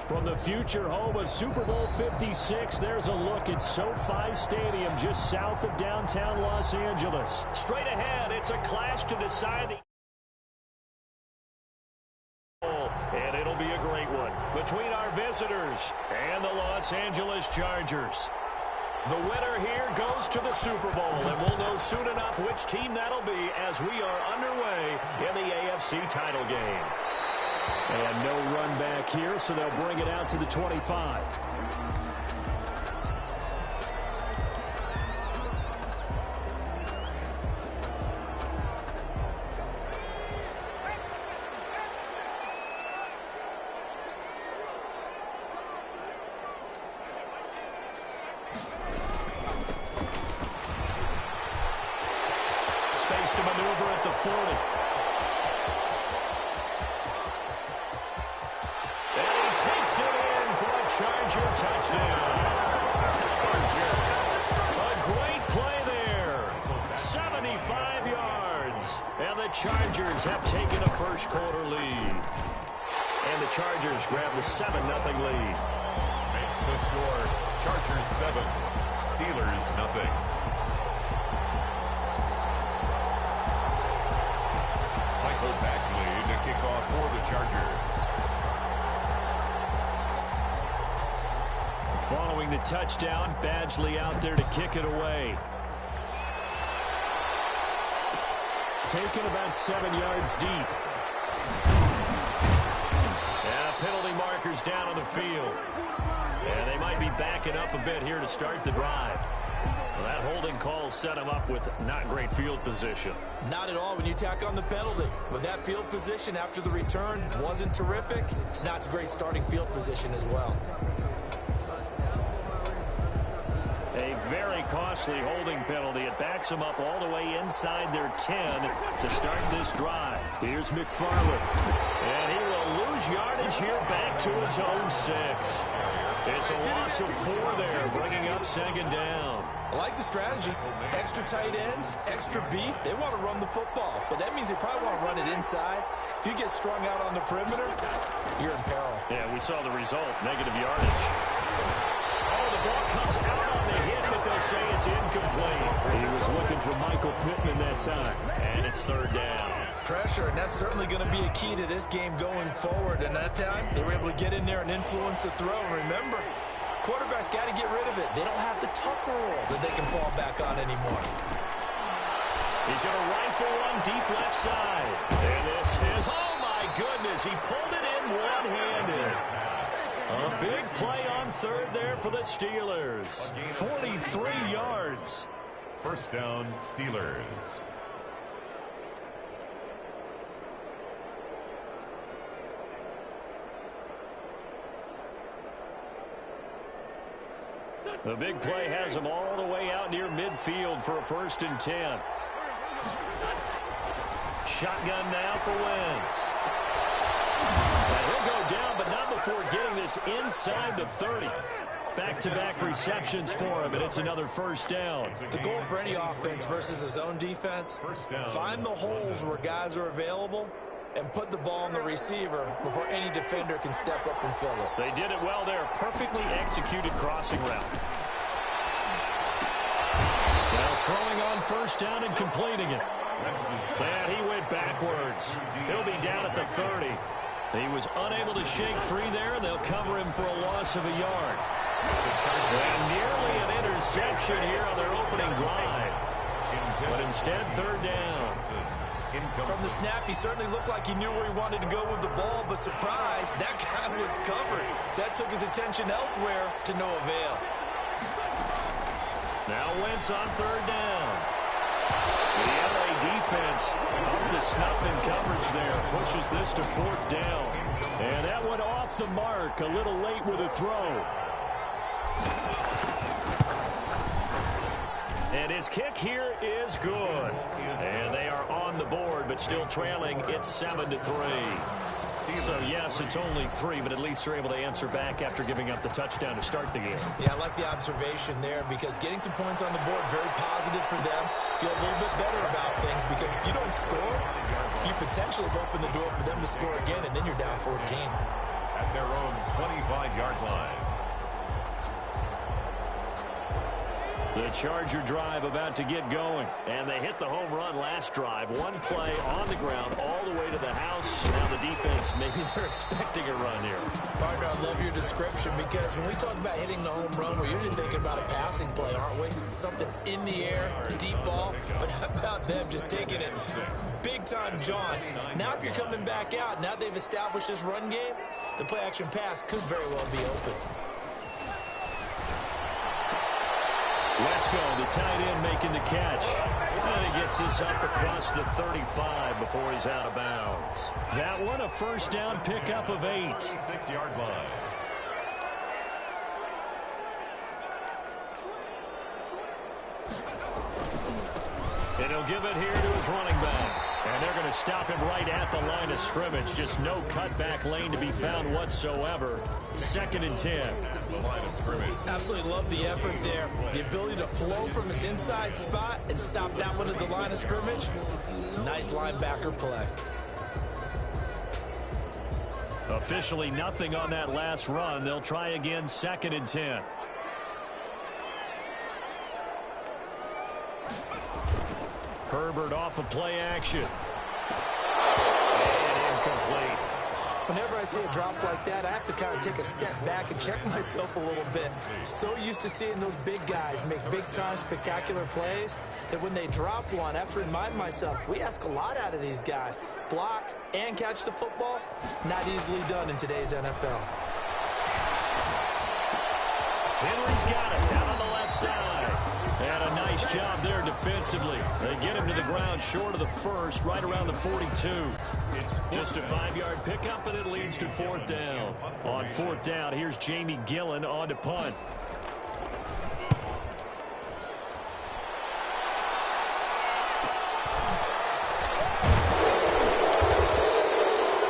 From the future home of Super Bowl 56, there's a look at SoFi Stadium just south of downtown Los Angeles. Straight ahead, it's a clash to decide and it'll be a great one between our visitors and the Los Angeles Chargers. The winner here goes to the Super Bowl, and we'll know soon enough which team that'll be as we are underway in the AFC title game. And no run back here, so they'll bring it out to the 25. Space to maneuver at the 40. And he takes it in for a Charger touchdown. A great play there. 75 yards. And the Chargers have taken a first quarter lead. And the Chargers grab the 7-0 lead. Makes the score Chargers 7, Steelers 0. Badgley to kick off for the Chargers. Following the touchdown, Badgley out there to kick it away. Taken about 7 yards deep. And penalty markers down on the field. And they might be backing up a bit here to start the drive. Well, that holding call set him up with not great field position. Not at all when you tack on the penalty. But that field position after the return wasn't terrific. It's not a great starting field position as well. A very costly holding penalty. It backs them up all the way inside their 10 to start this drive. Here's McFarland. And he will lose yardage here back to his own 6. It's a loss of 4 there, bringing up 2nd down. I like the strategy. Extra tight ends, extra beef. They want to run the football, but that means they probably want to run it inside. If you get strung out on the perimeter, you're in peril. Yeah, we saw the result, negative yardage. Oh, the ball comes out on the hit, but they'll say it's incomplete. He was looking for Michael Pittman that time, and it's 3rd down. Pressure, and that's certainly going to be a key to this game going forward. And that time, they were able to get in there and influence the throw. And remember, quarterbacks got to get rid of it. They don't have the Tucker roll that they can fall back on anymore. He's going to rifle one deep left side. And this is, oh my goodness, he pulled it in one-handed. A big play on 3rd there for the Steelers. 43 yards. 1st down, Steelers. The big play has him all the way out near midfield for a 1st and 10. Shotgun now for Wentz. And he'll go down, but not before getting this inside the 30. Back-to-back receptions for him, and it's another 1st down. The goal for any offense versus his own defense, find the holes where guys are available and put the ball on the receiver before any defender can step up and fill it. They did it well there. Perfectly executed crossing route. Now throwing on 1st down and completing it. And he went backwards. He'll be down at the 30. He was unable to shake free there, and they'll cover him for a loss of a yard. And nearly an interception here on their opening drive. But instead, 3rd down. From the snap, he certainly looked like he knew where he wanted to go with the ball, but surprise, that guy was covered. So that took his attention elsewhere to no avail. Now Wentz on 3rd down. The LA defense up to snuff in coverage there. Pushes this to 4th down. And that went off the mark. A little late with a throw. And his kick here is good. And they are on the board, but still trailing. It's 7-3. So, yes, it's only 3, but at least they're able to answer back after giving up the touchdown to start the game. Yeah, I like the observation there because getting some points on the board, very positive for them. Feel a little bit better about things because if you don't score, you potentially open the door for them to score again, and then you're down 14. at their own 25-yard line. The Charger drive about to get going. And they hit the home run last drive. One play on the ground all the way to the house. Now the defense, maybe they're expecting a run here. Partner, I love your description because when we talk about hitting the home run, we're usually thinking about a passing play, aren't we? Something in the air, deep ball. But how about them just taking it big time, John? Now if you're coming back out, now they've established this run game, the play action pass could very well be open. Wesco, the tight end, making the catch. And he gets this up across the 35 before he's out of bounds. That one, a first down pickup of 8. 6-yard line. And he'll give it here to his running back. And they're going to stop him right at the line of scrimmage. Just no cutback lane to be found whatsoever. 2nd and 10. The line of scrimmage. Absolutely love the effort there. The ability to flow from his inside spot and stop that one at the line of scrimmage. Nice linebacker play. Officially nothing on that last run. They'll try again, 2nd and 10. Herbert off of play action. And incomplete. Whenever I see a drop like that, I have to kind of take a step back and check myself a little bit. So used to seeing those big guys make big-time spectacular plays that when they drop one, I have to remind myself, we ask a lot out of these guys. Block and catch the football, not easily done in today's NFL. Henry's got it down on the left side. And a nice job there defensively. They get him to the ground short of the first, right around the 42. Just a 5-yard pickup, and it leads to 4th down. On 4th down, here's Jamie Gillen on to punt.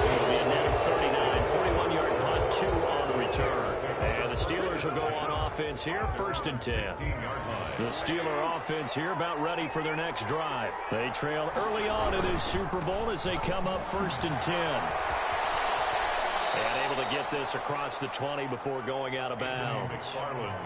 It'll be a net of 39, 41-yard punt, 2 on the return. And the Steelers will go on offense here, 1st and 10. The Steeler offense here about ready for their next drive. They trail early on in this Super Bowl as they come up 1st and 10. And able to get this across the 20 before going out of bounds.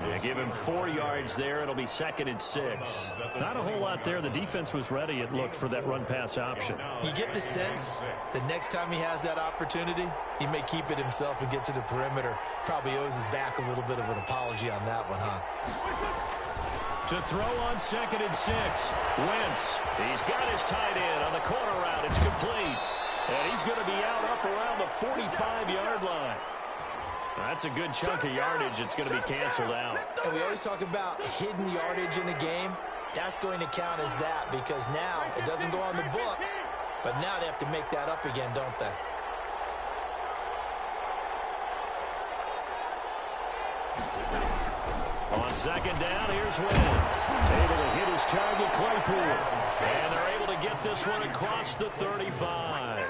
They give him 4 yards there. It'll be 2nd and 6. Not a whole lot there. The defense was ready, it looked, for that run-pass option. You get the sense that next time he has that opportunity, he may keep it himself and get to the perimeter. Probably owes his back a little bit of an apology on that one, huh? To throw on 2nd and 6. Wentz. He's got his tight end on the corner route. It's complete. And he's going to be out up around the 45-yard line. That's a good chunk of yardage. It's going to be canceled out. And we always talk about hidden yardage in a game. That's going to count as that because now it doesn't go on the books, but now they have to make that up again, don't they? On 2nd down, here's Wentz. Able to hit his target, Claypool. And they're able to get this one across the 35.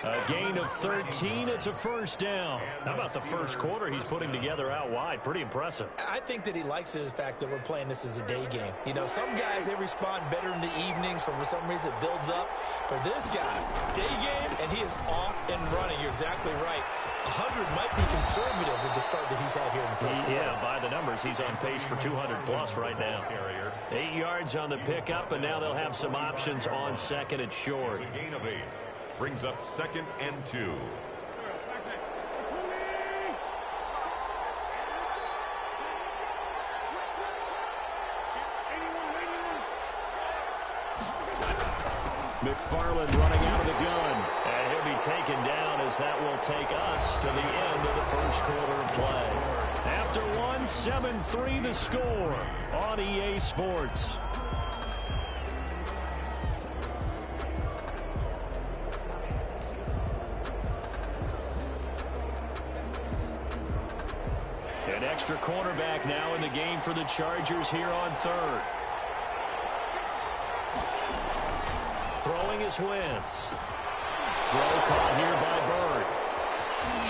A gain of 13. It's a 1st down. How about the first quarter he's putting together out wide? Pretty impressive. I think that he likes the fact that we're playing this as a day game. You know, some guys, they respond better in the evenings. For some reason, it builds up. For this guy, day game, and he is off and running. You're exactly right. 100 might be conservative with the start that he's had here in the first quarter. Yeah, by the numbers, he's on pace for 200-plus right now. 8 yards on the pickup, and now they'll have some options on 2nd and short. A gain of 8. Brings up 2nd and 2. McFarland running out of the gun. And he'll be taken down as that will take us to the end of the first quarter of play. After one, 7-3 the score on EA Sports. An extra cornerback now in the game for the Chargers here on 3rd. Throwing is Wentz. Throw caught here by Bird.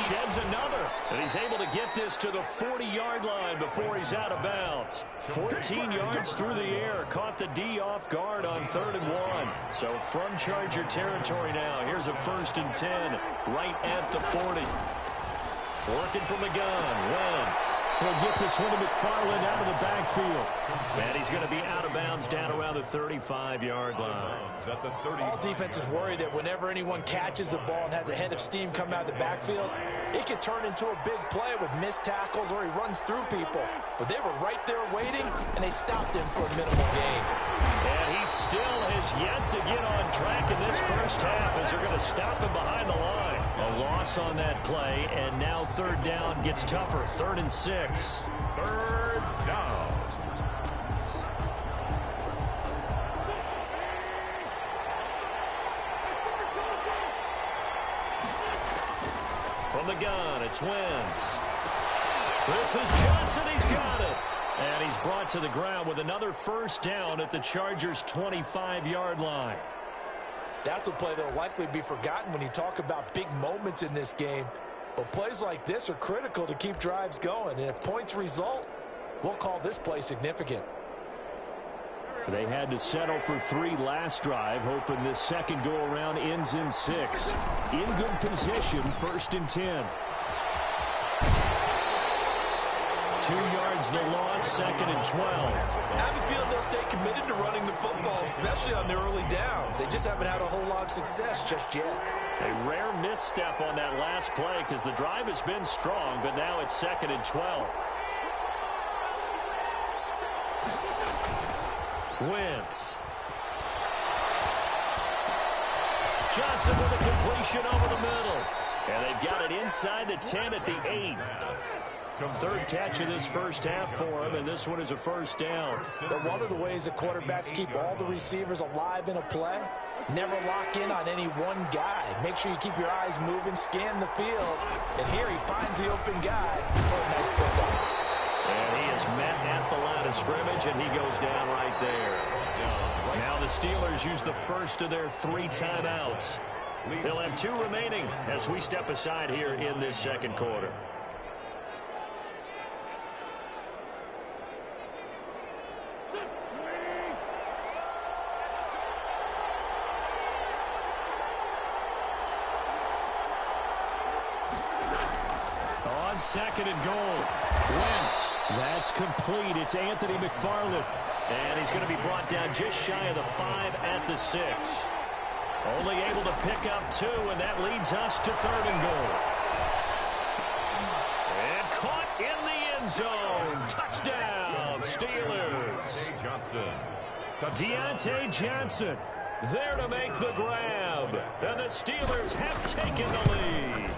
Sheds another, and he's able to get this to the 40-yard line before he's out of bounds. 14 yards through the air, caught the D off guard on 3rd and 1. So from Charger territory now, here's a 1st and 10, right at the 40. Working from the gun, Wentz. He'll get this one to McFarland out of the backfield. And he's going to be out of bounds down around the 35-yard line. All defenses worry that whenever anyone catches the ball and has a head of steam coming out of the backfield, it could turn into a big play with missed tackles or he runs through people. But they were right there waiting, and they stopped him for a minimal gain. And he still has yet to get on track in this first half as they're going to stop him behind the line. A loss on that play, and now third down gets tougher. 3rd and 6. Third down. From the gun, it's Wentz. This is Johnson. He's got it. And he's brought to the ground with another first down at the Chargers' 25-yard line. That's a play that will likely be forgotten when you talk about big moments in this game. But plays like this are critical to keep drives going. And if points result, we'll call this play significant. They had to settle for 3 last drive, hoping this second go-around ends in 6. In good position, 1st and 10. 2 yards the loss, 2nd and 12. I have a feeling they'll stay committed to running the football, especially on their early downs. They just haven't had a whole lot of success just yet. A rare misstep on that last play because the drive has been strong, but now it's 2nd and 12. Wentz. Johnson with a completion over the middle. And they've got it inside the 10 at the 8. 3rd catch of this first half for him, and this one is a first down. But one of the ways that quarterbacks keep all the receivers alive in a play, never lock in on any one guy. Make sure you keep your eyes moving, scan the field. And here he finds the open guy for a nice pickup. And he is met at the line of scrimmage, and he goes down right there. Now the Steelers use the first of their 3 timeouts. They'll have 2 remaining as we step aside here in this second quarter. On 2nd and goal. Wentz. That's complete. It's Anthony McFarland. And he's going to be brought down just shy of the 5 at the 6. Only able to pick up 2, and that leads us to 3rd and goal. And caught in the end zone. Touchdown, Steelers. Deontay Johnson there to make the grab. And the Steelers have taken the lead.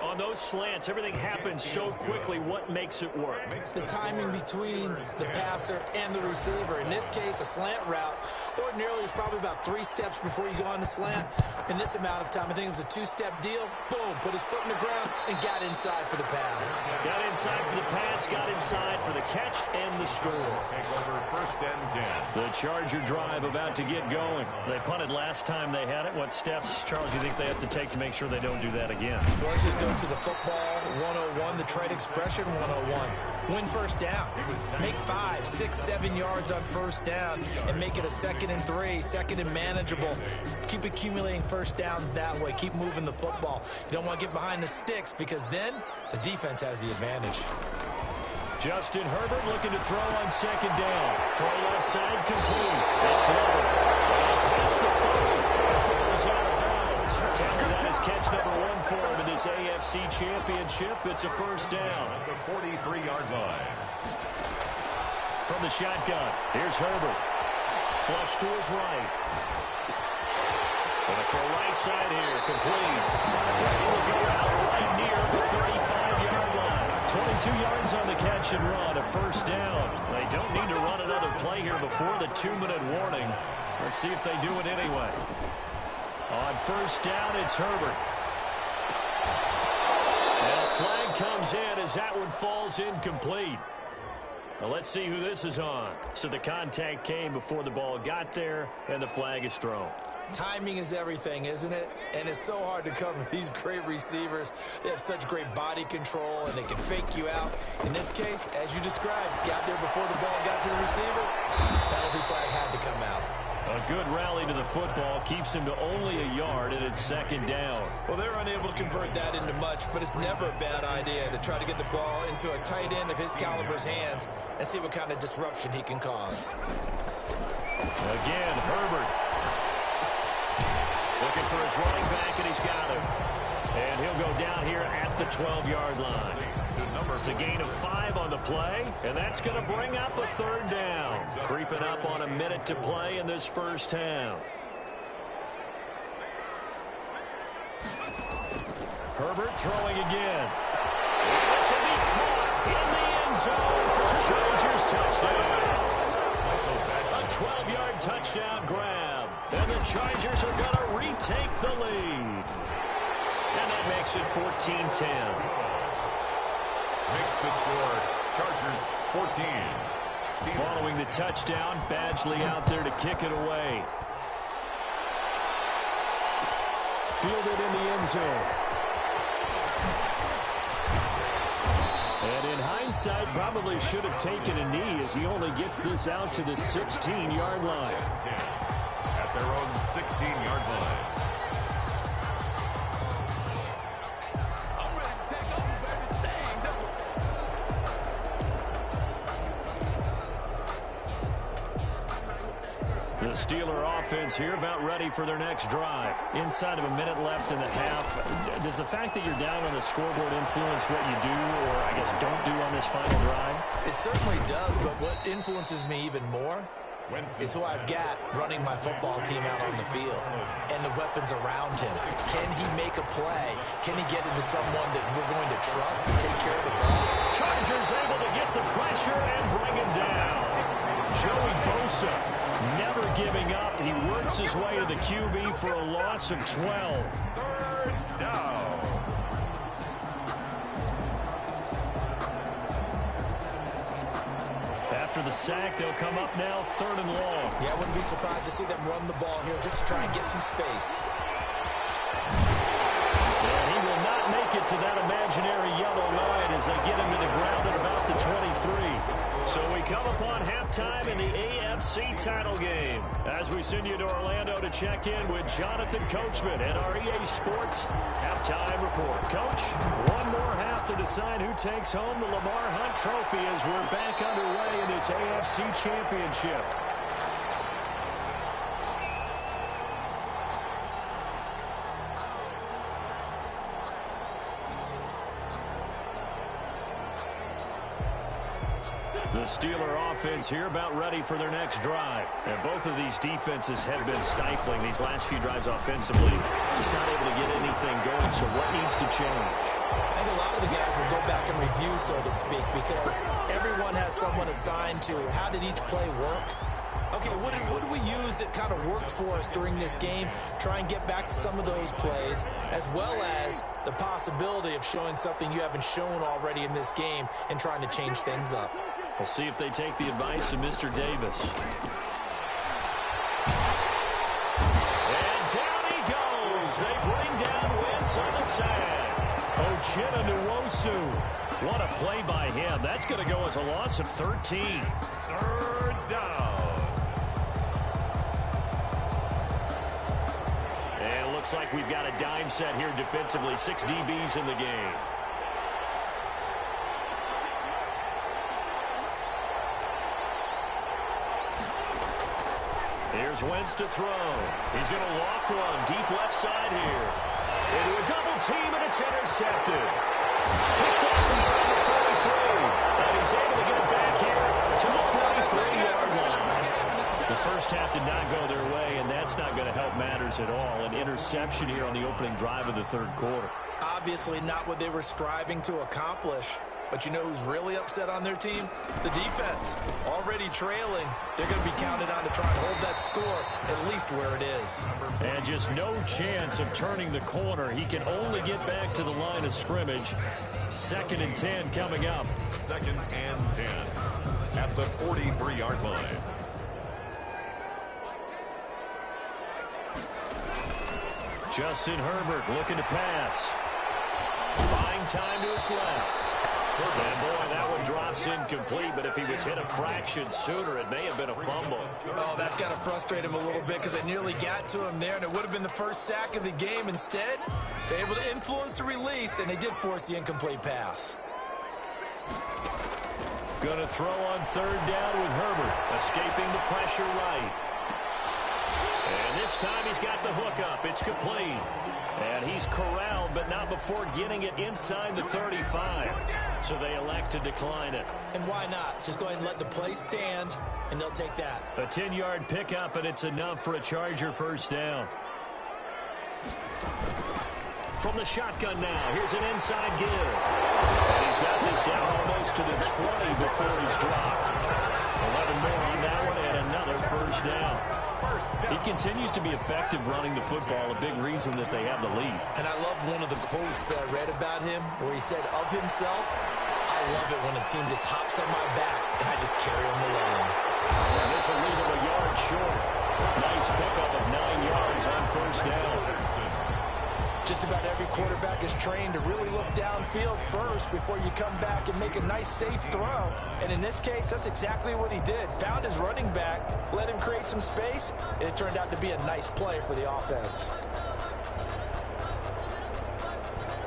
On those slants, everything happens so quickly. What makes it work? The timing between the passer and the receiver. In this case, a slant route ordinarily is probably about 3 steps before you go on the slant. In this amount of time, I think it was a 2-step deal. Boom, put his foot in the ground and got inside for the pass. Got inside for the pass, got inside for the catch and the score. Take over 1st and 10. The Charger drive about to get going. They punted last time they had it. What steps, Charles, do you think they have to take to make sure they don't do that again? Well, let's just go to the football 101, the trade expression 101. Win first down. Make 5, 6, 7 yards on first down and make it a 2nd and 3, 2nd and manageable. Keep accumulating first downs that way. Keep moving the football. You don't want to get behind the sticks because then the defense has the advantage. Justin Herbert looking to throw on 2nd down. Throw left side complete. It's Glover. That's the throw. The throw is out of bounds. Taylor, that is catch number 1 for him in this AFC Championship. It's a first down. At the 43-yard line. From the shotgun, here's Herbert. Flush to his right. And for right side here, complete. He will go out right near the 35-yard line. 22 yards on the catch and run, a first down. They don't need to run another play here before the 2-minute warning. Let's see if they do it anyway. On first down, it's Herbert. And a flag comes in as that one falls incomplete. Now let's see who this is on. So the contact came before the ball got there, and the flag is thrown. Timing is everything, isn't it? And it's so hard to cover these great receivers. They have such great body control, and they can fake you out. In this case, as you described, got there before the ball got to the receiver. Penalty flag had to come out. A good rally to the football keeps him to only a yard, and it's second down. Well, they're unable to convert that into much, but it's never a bad idea to try to get the ball into a tight end of his caliber's hands and see what kind of disruption he can cause. Again, Herbert. Looking for his running back, and he's got him. And he'll go down here at the 12-yard line. It's a gain of 5 on the play, and that's going to bring up a third down. Creeping up on a minute to play in this first half. Herbert throwing again. This will be caught in the end zone for a Chargers touchdown. A 12-yard touchdown grab. And the Chargers are going to retake the lead. And that makes it 14-10. Makes the score. Chargers 14. Steelers. Following the touchdown, Badgley out there to kick it away. Fielded in the end zone. And in hindsight, probably should have taken a knee as he only gets this out to the 16-yard line. At their own 16-yard line. The Steeler offense here about ready for their next drive. Inside of a minute left in the half, does the fact that you're down on the scoreboard influence what you do or, I guess, don't do on this final drive? It certainly does, but what influences me even more is who I've got running my football team out on the field and the weapons around him. Can he make a play? Can he get into someone that we're going to trust to take care of the ball? Chargers able to get the pressure and bring him down. Joey Bosa never giving up. He works his way to the QB for a loss of 12. Third down. After the sack, they'll come up now third and long. Yeah, I wouldn't be surprised to see them run the ball here just to try and get some space. And he will not make it to that imaginary yellow line as they get him to the ground at about the 23. So we come upon halftime in the AFC title game as we send you to Orlando to check in with Jonathan Coachman at our EA Sports Halftime Report. Coach, one more half to decide who takes home the Lamar Hunt Trophy as we're back underway in this AFC Championship. The Steeler offense here about ready for their next drive. And both of these defenses have been stifling these last few drives offensively. Just not able to get anything going, so what needs to change? I think a lot of the guys will go back and review, so to speak, because everyone has someone assigned to how did each play work. Okay, what did we use that kind of worked for us during this game? Try and get back to some of those plays, as well as the possibility of showing something you haven't shown already in this game and trying to change things up. We'll see if they take the advice of Mr. Davis. And down he goes. They bring down Wentz on the sack. Uchenna Nwosu. What a play by him. That's going to go as a loss of 13. Third down. And it looks like we've got a dime set here defensively. 6 DBs in the game. Here's Wentz to throw. He's going to loft one deep left side here. Into a double team, and it's intercepted. Picked off from around the 43. And he's able to get it back here to the 43-yard line. The first half did not go their way, and that's not going to help matters at all. An interception here on the opening drive of the third quarter. Obviously not what they were striving to accomplish. But you know who's really upset on their team? The defense. Already trailing. They're going to be counted on to try and hold that score at least where it is. And just no chance of turning the corner. He can only get back to the line of scrimmage. 2nd and 10 coming up. 2nd and 10 at the 43-yard line. Justin Herbert looking to pass. Buying time to his left. And boy, that one drops incomplete, but if he was hit a fraction sooner, it may have been a fumble. Oh, that's got to frustrate him a little bit because I nearly got to him there, and it would have been the first sack of the game. Instead, they're able to influence the release, and they did force the incomplete pass. Going to throw on third down with Herbert, escaping the pressure right. And this time he's got the hook up. It's complete. And he's corralled, but not before getting it inside the 35. So they elect to decline it. And why not? Just go ahead and let the play stand, and they'll take that. A 10-yard pickup, and it's enough for a Charger first down. From the shotgun now, here's an inside give. And he's got this down almost to the 20 before he's dropped. 11 more on that one, and another first down. He continues to be effective running the football, a big reason that they have the lead. And I love one of the quotes that I read about him where he said of himself, I love it when a team just hops on my back and I just carry them along. And this will leave him a yard short. Nice pickup of 9 yards on first down. Just about every quarterback is trained to really look downfield first before you come back and make a nice, safe throw. And in this case, that's exactly what he did. Found his running back, let him create some space, and it turned out to be a nice play for the offense.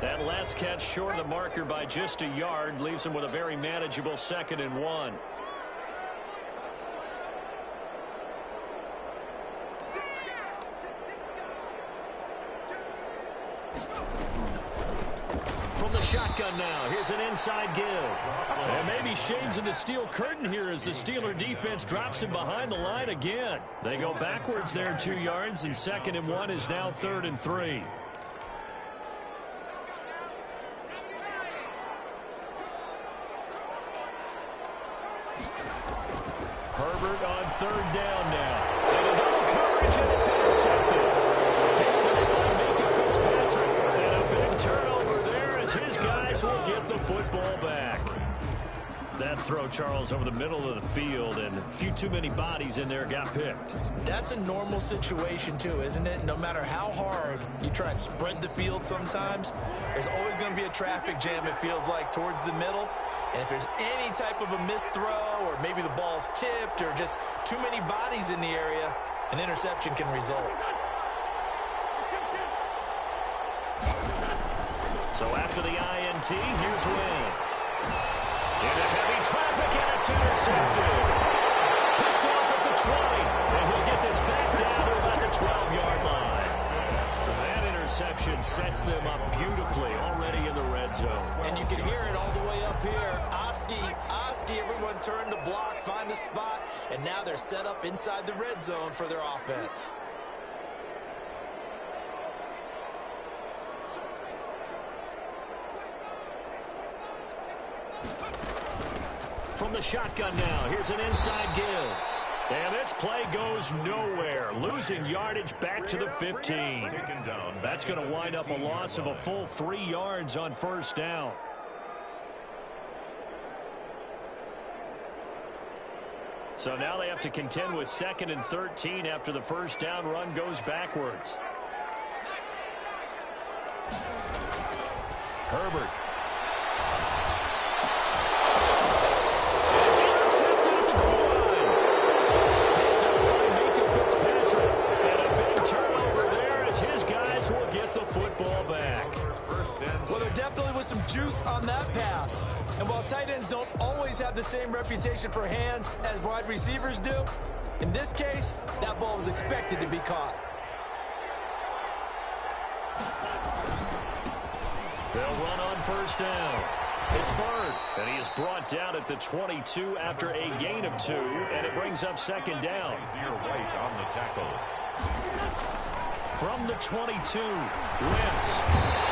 That last catch short of the marker by just a yard leaves him with a very manageable 2nd and 1. From the shotgun now, here's an inside give. And maybe shades of the steel curtain here as the Steeler defense drops him behind the line again. They go backwards there 2 yards, and 2nd and 1 is now 3rd and 3. Herbert on 3rd down now. And a double coverage, and it's intercepted. Picked up by Minka Fitzpatrick. And a big turnover there as his guys will get the football back. That throw, Charles, over the middle of the field, and a few too many bodies in there got picked. That's a normal situation, too, isn't it? No matter how hard you try and spread the field sometimes, there's always going to be a traffic jam, it feels like, towards the middle. And if there's any type of a missed throw, or maybe the ball's tipped, or just too many bodies in the area, an interception can result. So after the INT, here's Wentz. Into heavy traffic, and it's intercepted. Picked off at the 20, and he'll get this back down to about the 12-yard line. That interception sets them up beautifully already in the red zone. And you can hear it all the way up here. Oski, everyone turned to block, find a spot, and now they're set up inside the red zone for their offense. From the shotgun now, here's an inside give. And this play goes nowhere, losing yardage back to the 15. That's going to wind up a loss of a full 3 yards on first down. So now they have to contend with 2nd and 13 after the first down run goes backwards. Herbert. It's intercepted at the goal line. Picked up by Minka Fitzpatrick. And a big turnover there as his guys will get the football back. Well, there definitely was some juice on that pass. And while tight ends don't always have the same reputation for hands as wide receivers do, in this case, that ball was expected to be caught. They'll run on first down. It's Bird, and he is brought down at the 22 after a gain of 2, and it brings up 2nd down. Right on the tackle. From the 22, Wentz.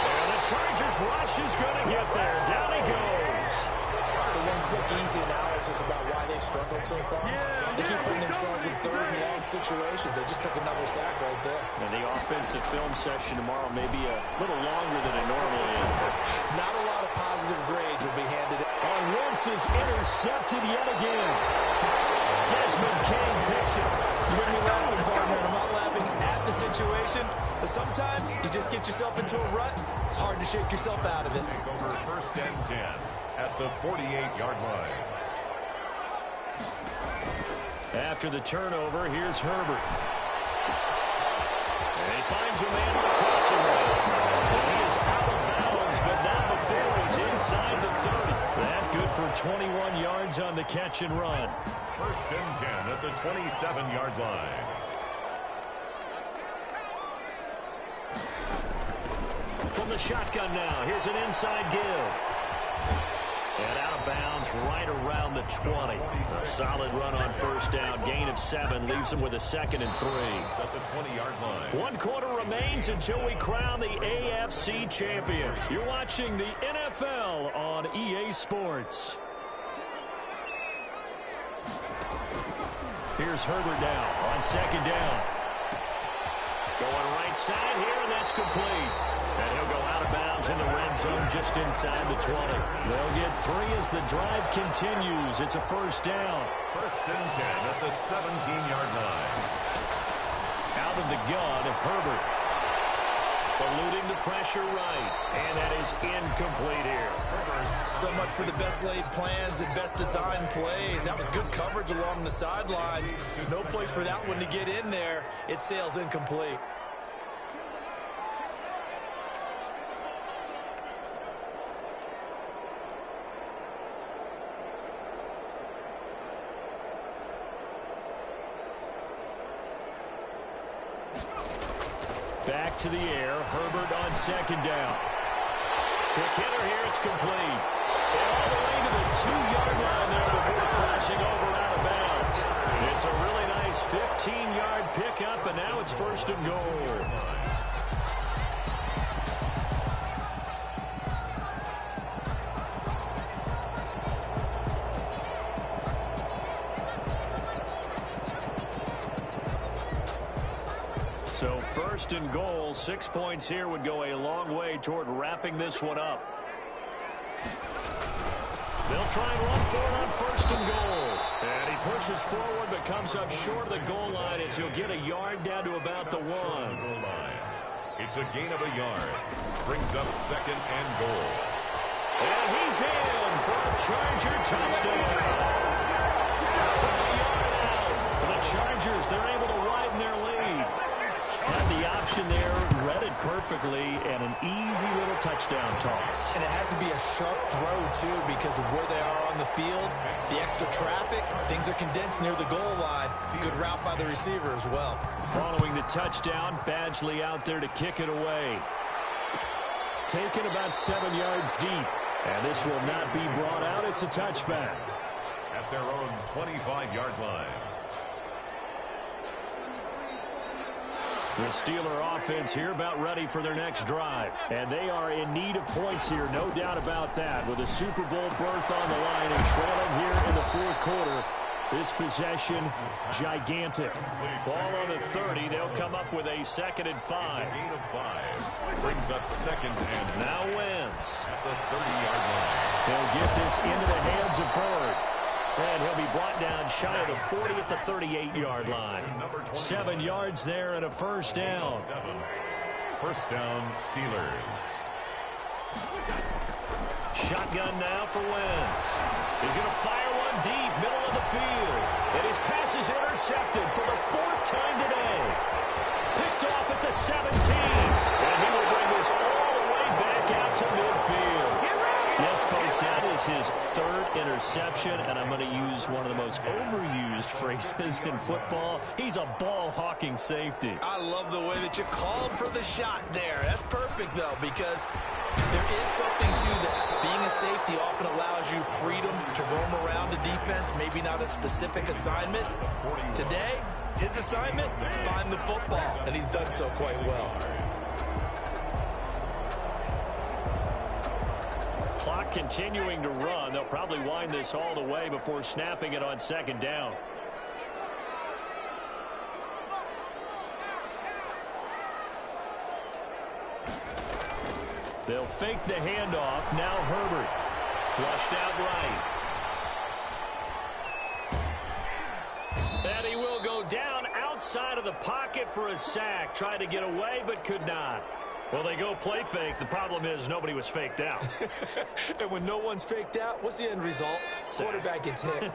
And the Chargers rush is going to get there. Down he goes. So one quick, easy analysis about why they've struggled so far. They keep putting themselves in 3rd and long situations. They just took another sack right there. And the offensive film session tomorrow may be a little longer than it normally is. Not a lot of positive grades will be handed in. And Wentz is intercepted yet again. Desmond King picks it. You hear me laughing, partner, and I'm not laughing at the situation, but sometimes you just get yourself into a rut. It's hard to shake yourself out of it. Take over 1st and 10. at the 48-yard line. After the turnover, here's Herbert. And he finds a man on the crossing route. Well, he is out of bounds, but not before he's inside the 30. That good for 21 yards on the catch and run. First and 10 at the 27-yard line. From the shotgun now, here's an inside give. And out of bounds right around the 20. A solid run on first down. Gain of 7 leaves him with a 2nd and 3. At the 20-yard line. 1 quarter remains until we crown the AFC champion. You're watching the NFL on EA Sports. Here's Herbert now on 2nd down. Going right side here, and that's complete. And he'll go out of bounds in the red zone just inside the 20. They'll get 3 as the drive continues. It's a first down. First and 10 at the 17-yard line. Out of the gun, Herbert. Eluding the pressure right. And that is incomplete here. So much for the best laid plans and best designed plays. That was good coverage along the sidelines. No place for that one to get in there. It sails incomplete. Back to the air. Herbert on 2nd down. Quick hitter here. It's complete. And all the way to the 2-yard line there before crashing over out of bounds. It's a really nice 15-yard pickup, and now it's first and goal. So first and goal, 6 points here would go a long way toward wrapping this one up. They'll try and run for it on first and goal. And he pushes forward but comes up short of the goal line as he'll get a yard down to about the 1. It's a gain of a yard. Brings up 2nd and goal. And he's in for a Charger touchdown. From the yard out. The Chargers, they're able to widen their lead. Had the option there, read it perfectly, and an easy little touchdown toss. And it has to be a sharp throw, too, because of where they are on the field, the extra traffic, things are condensed near the goal line. Good route by the receiver as well. Following the touchdown, Badgley out there to kick it away. Taken about 7 yards deep, and this will not be brought out. It's a touchback. At their own 25-yard line. The Steeler offense here about ready for their next drive. And they are in need of points here, no doubt about that. With a Super Bowl berth on the line and trailing here in the 4th quarter. This possession, gigantic. Ball on the 30. They'll come up with a 2nd and 5. It's a gain of 5. Brings up 2nd and now Wentz. At the 30-yard line. They'll get this into the hands of Bird. And he'll be brought down shy of the 40 at the 38-yard line. 7 yards there and a first down. First down, Steelers. Shotgun now for Wentz. He's going to fire one deep, middle of the field. And his pass is intercepted for the 4th time today. Picked off at the 17. And he will bring this all the way back out to midfield. Yes, folks, that is his 3rd interception, and I'm going to use one of the most overused phrases in football. He's a ball-hawking safety. I love the way that you called for the shot there. That's perfect, though, because there is something to that. Being a safety often allows you freedom to roam around the defense, maybe not a specific assignment. Today, his assignment, find the football, and he's done so quite well. Clock continuing to run. They'll probably wind this all the way before snapping it on 2nd down. They'll fake the handoff. Now Herbert. Flushed out right. And he will go down outside of the pocket for a sack. Tried to get away but could not. Well, they go play fake. The problem is nobody was faked out. And when no one's faked out, what's the end result? Quarterback gets hit.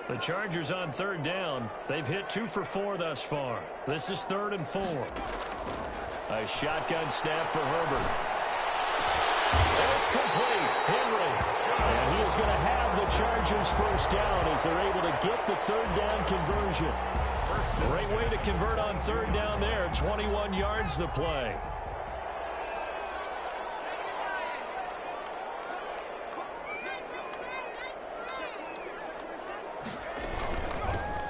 The Chargers on third down. They've hit 2 for 4 thus far. This is 3rd and 4. A shotgun snap for Herbert. And it's complete. Henry. And he is going to have the Chargers first down as they're able to get the third down conversion. Great way to convert on third down there. 21 yards the play.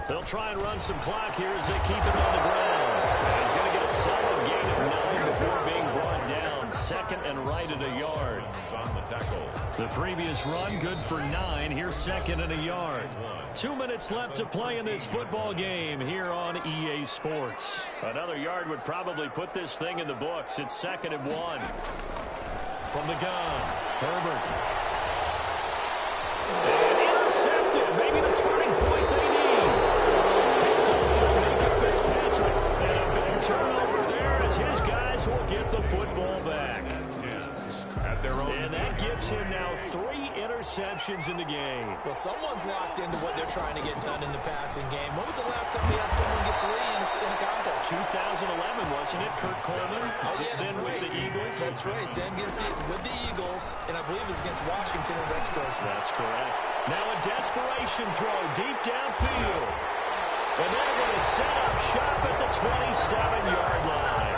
They'll try and run some clock here as they keep it on the ground. And he's going to get a solid gain of 9 before being brought down. 2nd and right at a yard. On the tackle. The previous run good for 9. Here's 2nd and a yard. 2 minutes left to play in this football game here on EA Sports. Another yard would probably put this thing in the books. It's 2nd and 1. From the gun, Herbert. And intercepted. Maybe the turning point they need. Picked up by Minka Fitzpatrick. And a big turnover there as his guys will get the football back. And that gives him now 3 interceptions in the game. Well, someone's locked into what they're trying to get done in the passing game. When was the last time we had someone get 3 in a contest? 2011, wasn't it? Kurt Coleman. Oh, yeah, that's then right. with the Eagles. That's right. Then with the Eagles, and I believe it was against Washington and Rex Grossman. That's correct. Now a desperation throw deep downfield. And they're going to set up shop at the 27-yard line.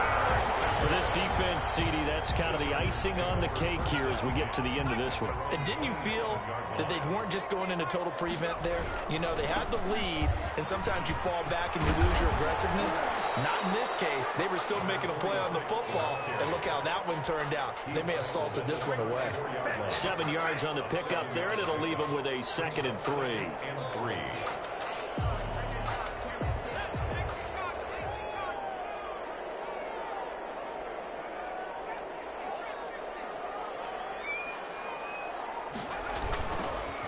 For this defense, CD, that's kind of the icing on the cake here as we get to the end of this one. And didn't you feel that they weren't just going into total prevent there? You know, they had the lead, and sometimes you fall back and you lose your aggressiveness. Not in this case. They were still making a play on the football, and look how that one turned out. They may have salted this one away. 7 yards on the pickup there, and it'll leave them with a 2nd and 3.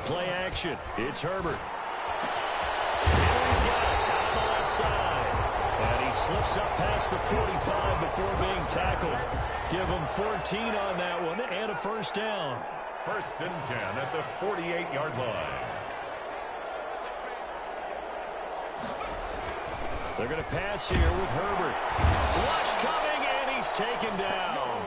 Play action. It's Herbert. Henry's got it out on the left side. And he slips up past the 45 before being tackled. Give him 14 on that one and a first down. 1st and 10 at the 48-yard line. They're going to pass here with Herbert. Rush coming, and he's taken down.